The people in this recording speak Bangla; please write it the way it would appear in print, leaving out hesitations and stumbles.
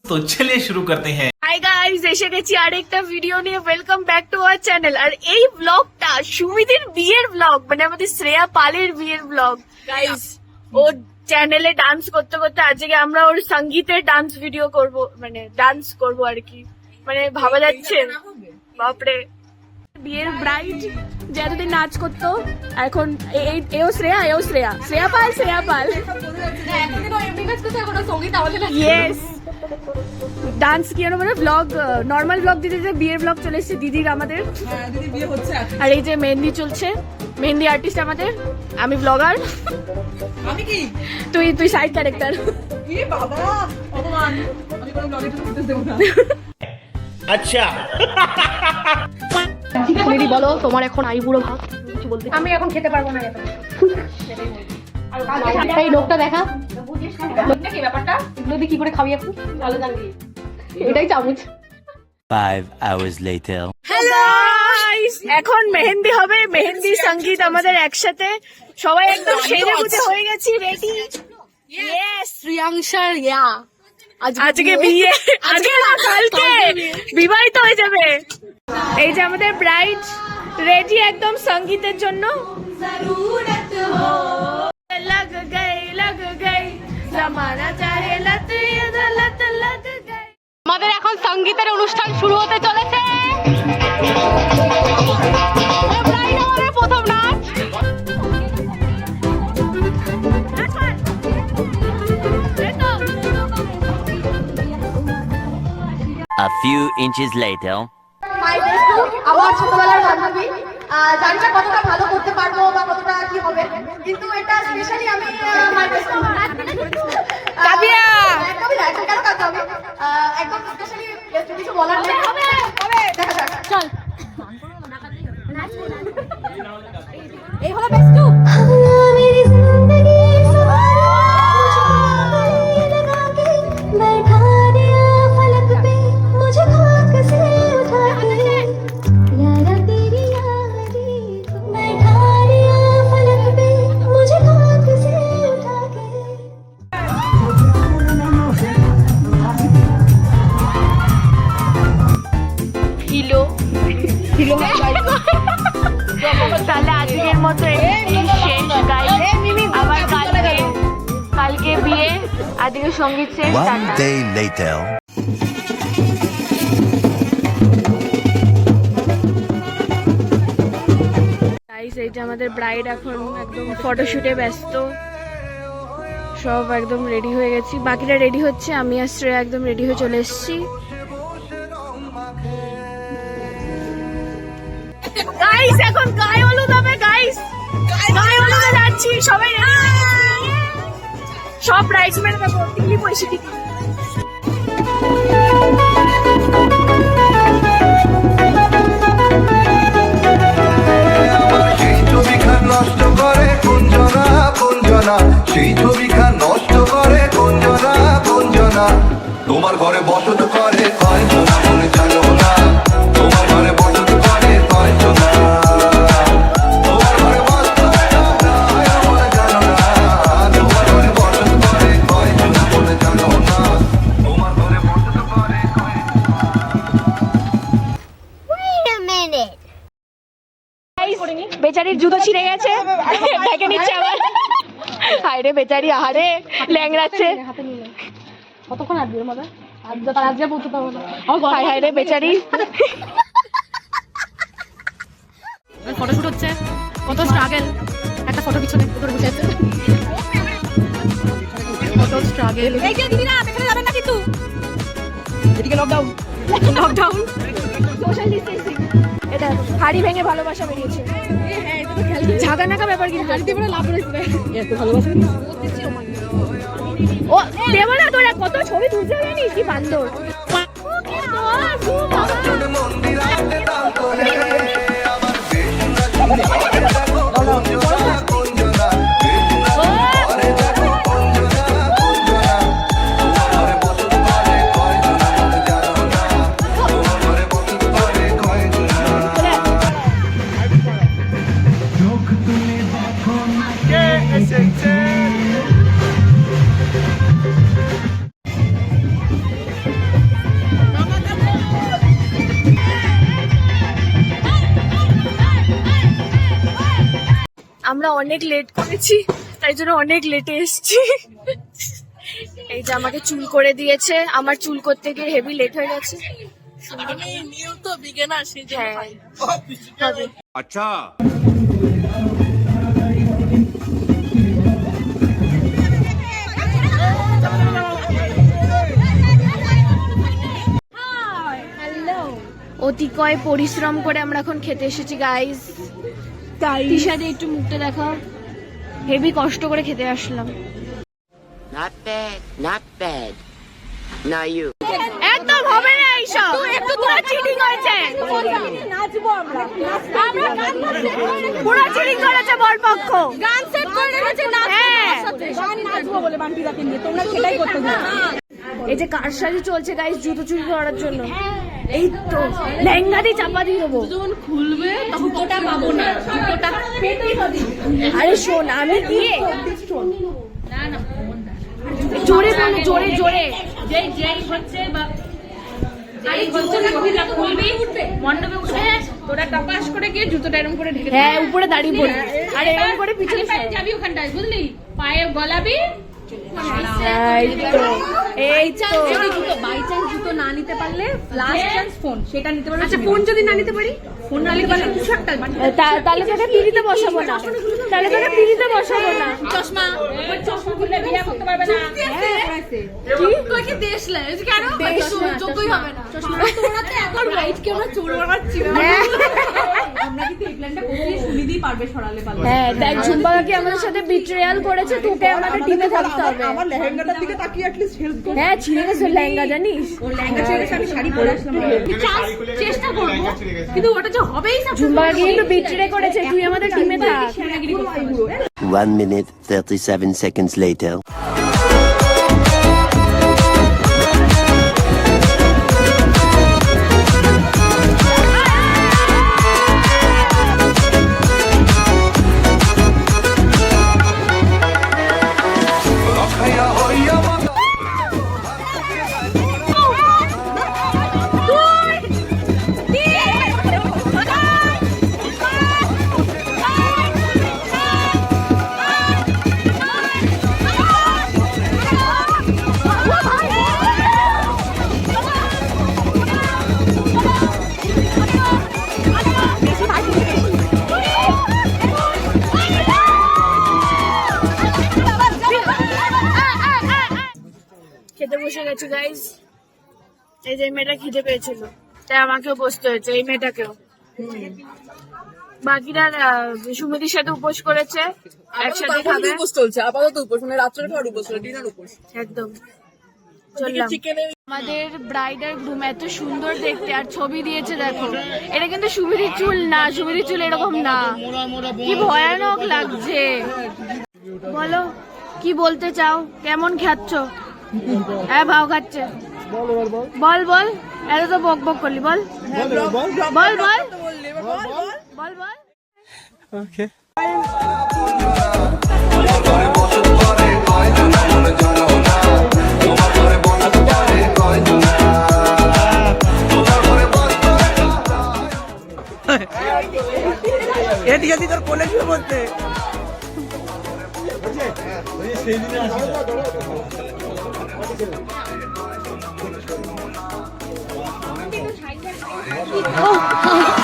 तो चलिए शुरू करते हैं। হাই গাইস, এসে গেছি আরেকটা ভিডিও নিয়ে। Welcome back to our channel. আর এই ব্লগটা সুমিদির বিয়ের ব্লগ, মানে আমাদের শ্রেয়া পালের বিয়ের ব্লগ। গাইস, ওর চ্যানেলে ডান্স করতে করতে আজকে আমরা ওর সঙ্গীতের ডান্স ভিডিও করব, মানে ডান্স করব আর কি। মানে ভাবা যাচ্ছে, বাপরে। বিয়ের ব্রাইড যে এতদিন নাচ করতো, এখন এও শ্রেয়া পাল। ইয়েস, ডান্স কি মানে ব্লগ, নর্মাল ব্লগ দিতে বিয়ের ব্লগ চলে এসেছে দিদির, আমাদের। আর এই যে মেহেন্দি চলছে, মেহেন্দি আর্টিস্ট আমাদের, আমি ব্লগার। আমি কি? তুই সাইড ক্যারেক্টার। আচ্ছা, বলো তোমার এখন আইবুড়ো ভাব কিছু বলতে। আমি এখন খেতে পারবো না। এই লোকটা দেখা, কি ব্যাপারটা, এগুলো কি করে খাবি এখন? ভালো জানবি, এটাই চামচ। 5 hours later. হ্যালো গাইস, এখন মেহেন্দি হবে, মেহেন্দি সঙ্গীত আমাদের একসাথে। সবাই একদম সেজে গুজে হয়ে গেছি, রেডি। ইয়েস, প্রিয়াংশার আজকে বিয়ে, আজকে না কালকে বিবাহিত হয়ে যাবে। এই যে আমাদের ব্রাইড রেডি একদম সঙ্গীতের জন্য। আমাদের এখন সঙ্গীতের অনুষ্ঠান শুরু হতে চলেছে। আমাদের প্রথম নাচ। A few inches later. আমার ছোটবেলার বান্ধবী, জানি না কতটা ভালো করতে পারবো বা কতটা কি হবে, কিন্তু এটা স্পেশালি আমি একদম স্পেশালি কিছু বলার নেই। দেখা যাক, চল। এই হলো বেস্ট টু। তাহলে আজকের মতো শেষ গাইস। আবার কালকে বিয়ে, আজকে সঙ্গীত শেষ। One day later. গাইস, এই যে আমাদের ব্রাইড এখন একদম ফটোশুটে ব্যস্ত। সব একদম রেডি হয়ে গেছি, বাকিরা রেডি হচ্ছে, আমি আর শ্রেয়া একদম রেডি হয়ে চলে এসেছি। গাইস, এখন গায়ে হলুদ হবে। গাইস, গায়ে হলুদে যাচ্ছি, সবাই রেডি হয়ে গেছি। সব ব্রাইডসমেড দেখো টিকলি পয়সা দিতে। সেই ছবিখান নষ্ট করে কুঞ্জনা, সেই ছবিখান নষ্ট করে কুঞ্জনা। তোমার ঘরে বসত করে কয়জনা, মনে জানো না? তোমার ঘরে বসত করে কয়জনা, তোমার ঘরে বসত মনে জানো না? তোমার ঘরে বসত করে কয়জনা, মনে জানো না? তোমার ঘরে বসত করে বেচারির জুতো ছিঁড়ে গেছে, ঢেকে নিচ্ছে আবার। হায় রে বেচারি, আহারে ল্যাংড়াচ্ছে। কতক্ষণ আসবে এর মধ্যে? আজকে পৌঁছতে পারবো না। হায় রে বেচারি। ফটোশুট হচ্ছে, কত স্ট্রাগল। একটা ফটো পিছনে বসে আছে, কত স্ট্রাগল। এই যে দিদিরা পেছনে যাবেন না কিন্তু, এদিকে লকডাউন সোশ্যাল ডিস্টেন্সিং। এটা হাড়ি ভেঙে ভালোবাসা বেরিয়েছে। ঝাঁকা নাকা ব্যাপার, কিন্তু হাড়িতে পরে লাভ রয়েছে। এত ভালোবাসা ও দেব না, তোরা কত ছবি তুলতে জানিস কি বান্দর। আমরা অনেক লেট করেছি, তাই জন্য অনেক লেটে এসেছি। এই যে আমাকে চুল করে দিয়েছে, আমার চুল করতে গিয়ে হেভি লেট হয়ে গেছে। হ্যাঁ, হবে। আচ্ছা অতিকয় পরিশ্রম করে আমরা এখন খেতে এসেছি গাইস। তিশাদি একটু মুখটা দেখা, হেভি কষ্ট করে খেতে আসলাম। Not bad, not bad. Now you. একদম হবে না এইসব, পুরো চিটিং হয়েছে, পুরো চিটিং করেছে বরপক্ষ। গান সেট করে রেখেছে, গান নাচবো বলে বান্টিদাকে নিয়ে, তোমরা সেটাই করতে যাও। এই যে কারসাজি চলছে গাইস জুতো চুরি করার জন্য। এই তো লেহেঙ্গা দিয়ে চাপা দিয়ে দেবো, যখন খুলবে জুতোটা পাবো না, জুতোটা আরে শোন আমি দিয়ে জোরে বলো, জোরে জোরে যেই হচ্ছে বা হ্যাঁ উপরে দাঁড়িয়ে পড়ি আর এরকম করে পিছনে যাবি ওখানটায়, বুঝলি? পায়ে গলাবি। এই তো বাই চান্স জুতো না নিতে পারলে লাস্ট চান্স ফোন, সেটা নিতে পারবে। আচ্ছা ফোন যদি না নিতে পারি, ফোন না নিতে পারলে কিছু একটা, তাহলে তোকে পিড়িতে বসাবো না, তাহলে তোকে পিড়িতে বসাবো না। চশমা, চশমা খুললে বিয়ে করতে পারবে না। কি তুই কি দেশলে কেন দেশ যোগ্যই হবে না চশমা তোরাতে এখন রাইট কে আমরা চোর বানাচ্ছি না। আমরা কিন্তু এই প্ল্যানটা করতে সুবিধাই পারবে সরালে পারবে। হ্যাঁ দেখ ঝুম্বা কি আমাদের সাথে বিট্রেয়াল করেছে, তোকে আমাদের টিমে থাকতে হবে। আমার লেহেঙ্গাটার দিকে তাকিয়ে অ্যাটলিস্ট হেল্প কর। হ্যাঁ ছিঁড়ে গেছে লেহেঙ্গা, জানিস? ওর লেহেঙ্গা ছিঁড়ে গেছে, আমি শাড়ি পরে আসলাম। চেষ্টা করব কিন্তু ওটা যে হবেই না। ঝুম্বা কিন্তু বিট্রে করেছে, তুই আমাদের টিমে থাক। 1 minute 37 seconds later. রক্ষাইয়া হইয়া মাতা খেতে বসে গেছি গাইস। এই যে মেয়েটা খিদে পেয়েছিল, তাই আমাকেও বসতে হয়েছে, এই মেয়েটাকেও। বাকিরা সুমিতির সাথে উপোস করেছে, একসাথে খাবে। উপোস চলছে আপাতত, উপোস মানে রাত্রের খাওয়ার উপোস, ডিনার উপোস একদম চললাম। আমাদের ব্রাইডাল গ্রুম এত সুন্দর দেখতে, আর ছবি দিয়েছে দেখো। এটা কিন্তু সুমিতির চুল না, সুমিতির চুল এরকম না, কি ভয়ানক লাগছে। বলো কি বলতে চাও, কেমন খাচ্ছ? হ্যাঁ ভাও খাচ্ছে, বল বল, এত তো বক বক করলি, বল বল বল বল বল বল। তোমার ঘরে বসত করে কয়জনা মনে জানো না, তোমার ঘরে বসত করে কয়জনা, তোমার ঘরে বসত এটি যদি তোর কোলে শুয়ে বলতে ও